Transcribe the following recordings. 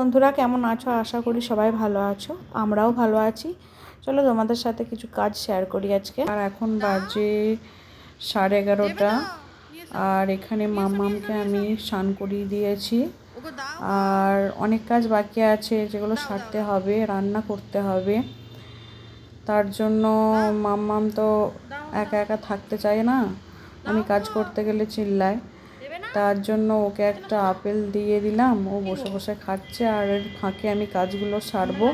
বন্ধুরা, কেমন আছো? আশা করি সবাই ভালো আছো, আমরাও ভালো আছি। চলো তোমাদের সাথে কিছু কাজ শেয়ার করি আজকে। আর এখন বাজে 11:30, আর এখানে মাম্মামকে আমি স্নান করিয়ে দিয়েছি। আর অনেক কাজ বাকি আছে যেগুলো সারতে হবে, রান্না করতে হবে। তার জন্য মাম্মাম তো একা একা থাকতে চায় না, আমি কাজ করতে গেলে চিল্লায়। তার জন্য ওকে একটা আপেল দিয়ে দিলাম, ও বসে বসে খাচ্ছে। আর এর ফাঁকে আমি কাজগুলো সারবো।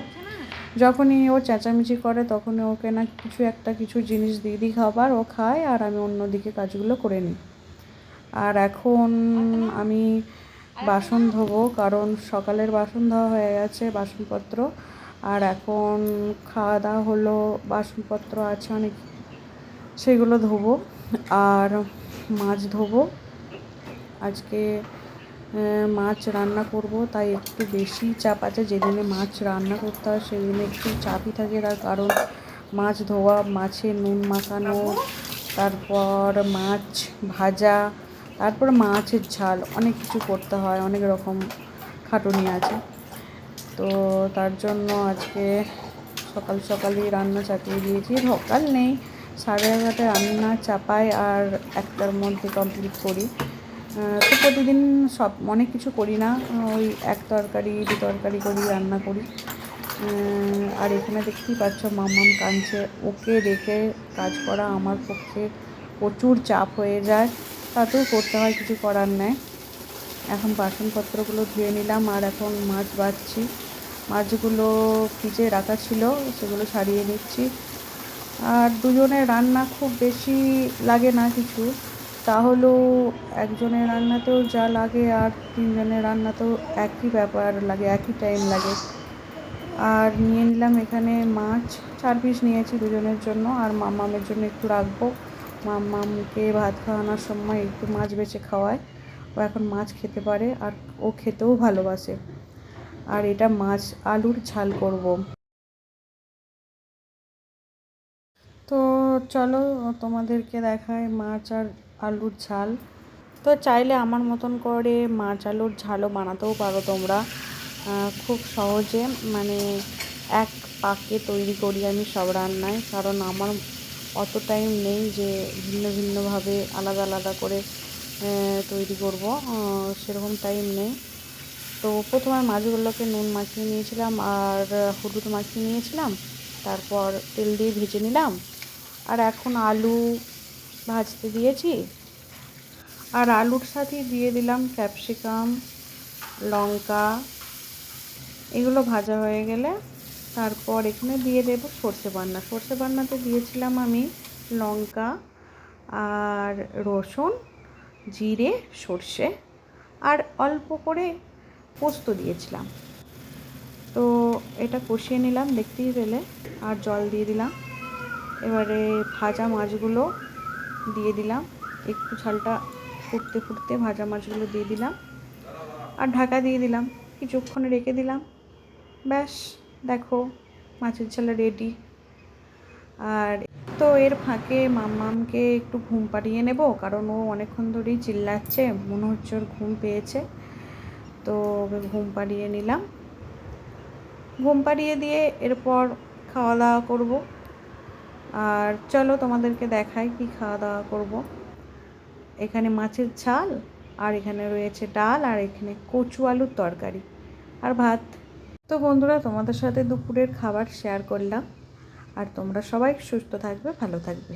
যখনই ও চেঁচামেচি করে তখনই ওকে না কিছু জিনিস দিয়ে দিই খাবার, ও খায় আর আমি অন্যদিকে কাজগুলো করে নিই। আর এখন আমি বাসন ধোবো, কারণ সকালের বাসন ধোয়া হয়ে গেছে, বাসনপত্র। আর এখন খাওয়া দাওয়া হলো, বাসনপত্র আছে অনেক, সেগুলো ধোবো। আর মাছ ধোবো। আজকে মাছ রান্না করব, তাই একটু বেশি চাপ আছে। যেদিনে মাছ রান্না করতে হয় সেদিনে একটু চাপই থাকে, তার কারণ মাছ ধোয়া, মাছে নুন মাখানো, তারপর মাছ ভাজা, তারপর মাছের ঝাল, অনেক কিছু করতে হয়, অনেক রকম খাটুনি আছে। তো তার জন্য আজকে সকাল সকালই রান্না চাপিয়ে দিয়েছি। সকাল নেই, 11:30টায় রান্না চাপাই আর 1টার মধ্যে কমপ্লিট করি। তো প্রতিদিন অনেক কিছু করি না, ওই এক তরকারি দু তরকারি করি রান্না করি। আর এখানে দেখতেই পাচ্ছ মাম্মাম কাঁদছে, ওকে রেখে কাজ করা আমার পক্ষে প্রচুর চাপ হয়ে যায়, তাতেও করতে হয়, কিছু করার নেই। এখন বাসনপত্রগুলো ধুয়ে নিলাম আর এখন মাছ বাছছি। মাছগুলো ফ্রিজে রাখা ছিল, সেগুলো ছাড়িয়ে নিচ্ছি। আর দুজনের রান্না খুব বেশি লাগে না কিছু, তাহলেও একজনের রান্নাতেও যা লাগে আর তিনজনের রান্নাতেও একই ব্যাপার লাগে, একই টাইম লাগে। আর নিয়ে নিলাম এখানে মাছ, 4 পিস নিয়েছি দুজনের জন্য, আর মাম্মামের জন্য একটু রাখবো। মাম্মামকে ভাত খাওয়ানোর সময় একটু মাছ বেছে খাওয়ায়, ও এখন মাছ খেতে পারে আর ও খেতেও ভালোবাসে। আর এটা মাছ আলুর ঝাল করব। তো চলো তোমাদেরকে দেখায় মাছ আর আলুর ঝাল। তো চাইলে আমার মতন করে মাছ আলুর ঝালও বানাতেও পারো তোমরা, খুব সহজে। মানে এক পাকে তৈরি করি আমি সব রান্নায়, কারণ আমার অত টাইম নেই যে ভিন্ন ভিন্নভাবে আলাদা আলাদা করে তৈরি করব, সেরকম টাইম নেই। তো প্রথমে মাছগুলোকে নুন মাখিয়ে নিয়েছিলাম আর হলুদ মাখিয়ে নিয়েছিলাম, তারপর তেল দিয়ে ভেজে নিলাম। আর এখন আলু ভাজতে দিয়েছি, আর আলুর সাথে দিয়ে দিলাম ক্যাপসিকাম, লঙ্কা। এগুলো ভাজা হয়ে গেলে তারপর এখানে দিয়ে দেব সর্ষে বাটনা। সর্ষে বাটনাতে দিয়েছিলাম আমি লঙ্কা আর রসুন, জিরে, সর্ষে, আর অল্প করে পোস্ত দিয়েছিলাম। তো এটা কষিয়ে নিলাম দেখতেই পেলে, আর জল দিয়ে দিলাম। এবারে ভাজা মাছগুলো দিয়ে দিলাম, একটু ঝালটা ফুটতে ফুটতে ভাজা মাছগুলো দিয়ে দিলাম আর ঢাকা দিয়ে দিলাম, কিছুক্ষণ রেখে দিলাম। ব্যাস, দেখো মাছের ঝাল রেডি। আর তো এর ফাঁকে মাম্মামকে একটু ঘুম পাড়িয়ে নেব, কারণ ও অনেকক্ষণ ধরেই চিল্লাচ্ছে, মনে হচ্ছে ওর ঘুম পেয়েছে। তো ওকে ঘুম পাড়িয়ে নিলাম, ঘুম পাড়িয়ে দিয়ে এরপর খাওয়া দাওয়া করব। আর চলো তোমাদেরকে দেখাই কি খাওয়া দাওয়া করব। এখানে মাছের ঝাল, আর এখানে রয়েছে ডাল, আর এখানে কচু আলুর তরকারি আর ভাত। তো বন্ধুরা, তোমাদের সাথে দুপুরের খাবার শেয়ার করলাম। আর তোমরা সবাই সুস্থ থাকবে, ভালো থাকবে।